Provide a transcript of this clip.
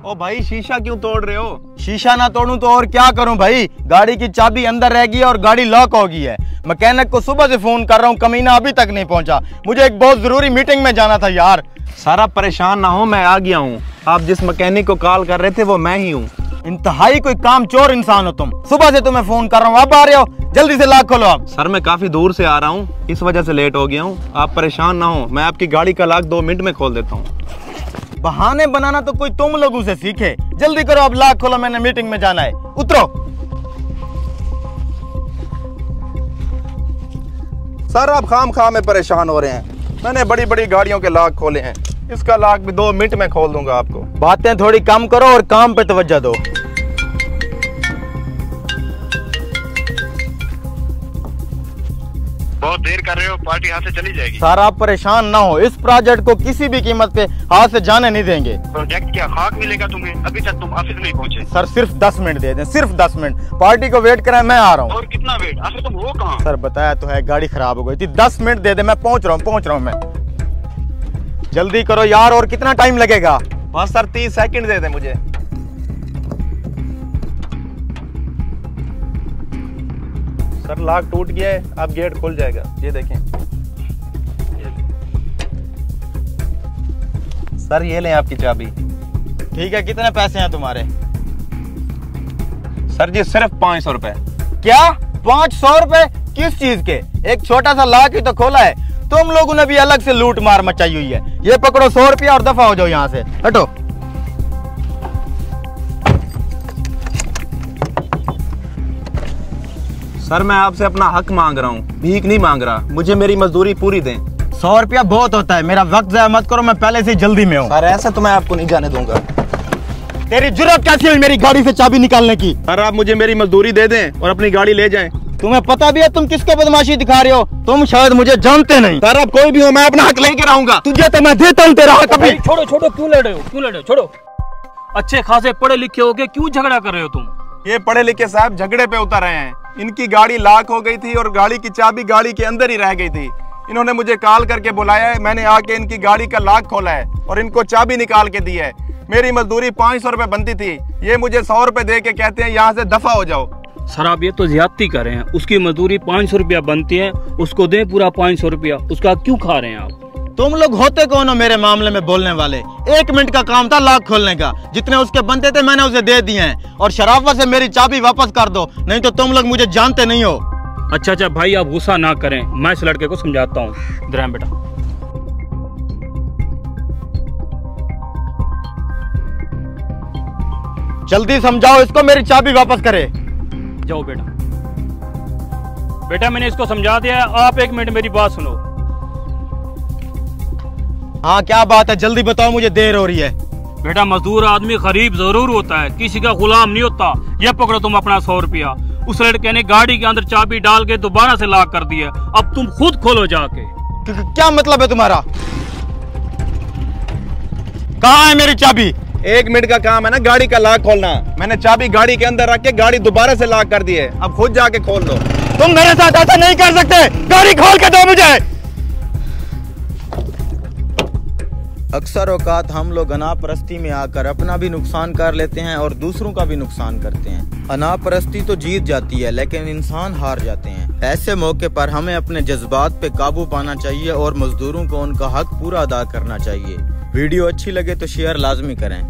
ओ भाई शीशा क्यों तोड़ रहे हो? शीशा ना तोड़ूं तो और क्या करूं भाई, गाड़ी की चाबी अंदर रह गई है और गाड़ी लॉक हो गई है। मैकेनिक को सुबह से फोन कर रहा हूं, कमीना अभी तक नहीं पहुंचा। मुझे एक बहुत जरूरी मीटिंग में जाना था यार। सर आप परेशान ना हो, मैं आ गया हूँ। आप जिस मैकेनिक को कॉल कर रहे थे वो मैं ही हूँ। इंतहाई कोई काम चोर इंसान हो तुम। सुबह से तुम्हें फोन कर रहा हूँ, अब आ रहे हो? जल्दी से लॉक खोलो आप। सर मैं काफी दूर से आ रहा हूँ, इस वजह से लेट हो गया हूँ। आप परेशान ना हो, मैं आपकी गाड़ी का लॉक 2 मिनट में खोल देता हूँ। बहाने बनाना तो कोई तुम लोगों से सीखे। जल्दी करो अब, लॉक खोलो, मैंने मीटिंग में जाना है। उतरो। सर आप खाम में परेशान हो रहे हैं। मैंने बड़ी बड़ी गाड़ियों के लॉक खोले हैं, इसका लॉक भी 2 मिनट में खोल दूंगा आपको। बातें थोड़ी कम करो और काम पे तवज्जो दो। बहुत देर कर रहे हो, पार्टी हाथ से चली जाएगी। सर आप परेशान ना हो, इस प्रोजेक्ट को किसी भी कीमत पे हाथ से जाने नहीं देंगे। प्रोजेक्ट क्या खाक मिलेगा तुम्हें? अभी तक तुम ऑफिस नहीं पहुंचे। सर सिर्फ 10 मिनट दे दें, सिर्फ 10 मिनट। पार्टी को वेट कराएं, मैं आ रहा हूँ। और कितना वेट? आखिर तुम हो कहाँ? सर बताया तो है, गाड़ी खराब हो गई थी। 10 मिनट दे दे, मैं पहुंच रहा हूँ मैं। जल्दी करो यार, और कितना टाइम लगेगा? बस सर 30 सेकंड दे दे मुझे। सर लॉक टूट गया है, अब गेट खुल जाएगा। ये देखें। सर ये लें आपकी चाबी। ठीक है, कितने पैसे हैं तुम्हारे? सर जी सिर्फ 500 रुपए। क्या 500 रुपए? किस चीज के? एक छोटा सा लॉक ही तो खोला है। तुम लोगों ने भी अलग से लूट मार मचाई हुई है। ये पकड़ो 100 रुपया और दफा हो जाओ यहाँ से, हटो। सर मैं आपसे अपना हक मांग रहा हूँ, भीख नहीं मांग रहा। मुझे मेरी मजदूरी पूरी दें। 100 रुपया बहुत होता है, मेरा वक्त ज़ाया मत करो, मैं पहले से ही जल्दी में हूँ। सर ऐसा तो मैं आपको नहीं जाने दूंगा। तेरी जुर्रत कैसी है मेरी गाड़ी से चाबी निकालने की? सर आप मुझे मेरी मजदूरी दे दें और अपनी गाड़ी ले जाएं। तुम्हें पता भी है तुम किसको बदमाशी दिखा रहे हो? तुम शायद मुझे जानते नहीं। सर आप कोई भी हो, मैं अपना हक लेके रहूंगा। तुझे तो मैं देता हूँ तेरा हक। अभी छोड़ो छोड़ो, क्यों लड़ रहे हो? छोड़ो। अच्छे खासे पढ़े लिखे हो के क्यों झगड़ा कर रहे हो तुम? ये पढ़े लिखे साहब झगड़े पे उतर रहे हैं। इनकी गाड़ी लॉक हो गई थी और गाड़ी की चाबी गाड़ी के अंदर ही रह गई थी। इन्होंने मुझे कॉल करके बुलाया है, मैंने आके इनकी गाड़ी का लॉक खोला है और इनको चाबी निकाल के दी है। मेरी मजदूरी 500 रुपए बनती थी, ये मुझे 100 रुपए दे के कहते हैं यहाँ से दफा हो जाओ। सर आप ये तो ज्यादती कर रहे हैं। उसकी मजदूरी 500 रुपया बनती है, उसको दें पूरा 500 रुपया। उसका क्यों खा रहे हैं आप? तुम लोग होते कौन हो मेरे मामले में बोलने वाले? 1 मिनट का काम था लॉक खोलने का, जितने उसके बनते थे मैंने उसे दे दिए हैं। और शराफत से मेरी चाबी वापस कर दो, नहीं तो तुम लोग मुझे जानते नहीं हो। अच्छा भाई आप गुस्सा ना करें, मैं इस लड़के को समझाता हूँ। इधर बेटा। जल्दी समझाओ इसको, मेरी चाबी वापस करे। जाओ बेटा मैंने इसको समझा दिया है। आप 1 मिनट मेरी बात सुनो। हाँ क्या बात है, जल्दी बताओ, मुझे देर हो रही है। बेटा मजदूर आदमी गरीब जरूर होता है, किसी का गुलाम नहीं होता। ये पकड़ो तुम अपना 100 रुपया। उस लड़के ने गाड़ी के अंदर चाबी डाल के दोबारा से लॉक कर दिया। अब तुम खुद खोलो जाके। क्या मतलब है तुम्हारा? कहाँ है मेरी चाबी? 1 मिनट का काम है ना गाड़ी का लॉक खोलना। मैंने चाबी गाड़ी के अंदर रख के गाड़ी दोबारा से लॉक कर दी है, अब खुद जाके खोल दो। तुम मेरे साथ ऐसा नहीं कर सकते, गाड़ी खोल के दो मुझे। अक्सर औकात हम लोग अनापरस्ती में आकर अपना भी नुकसान कर लेते हैं और दूसरों का भी नुकसान करते हैं। अनापरस्ती तो जीत जाती है लेकिन इंसान हार जाते हैं। ऐसे मौके पर हमें अपने जज्बात पे काबू पाना चाहिए और मजदूरों को उनका हक पूरा अदा करना चाहिए। वीडियो अच्छी लगे तो शेयर लाजमी करें।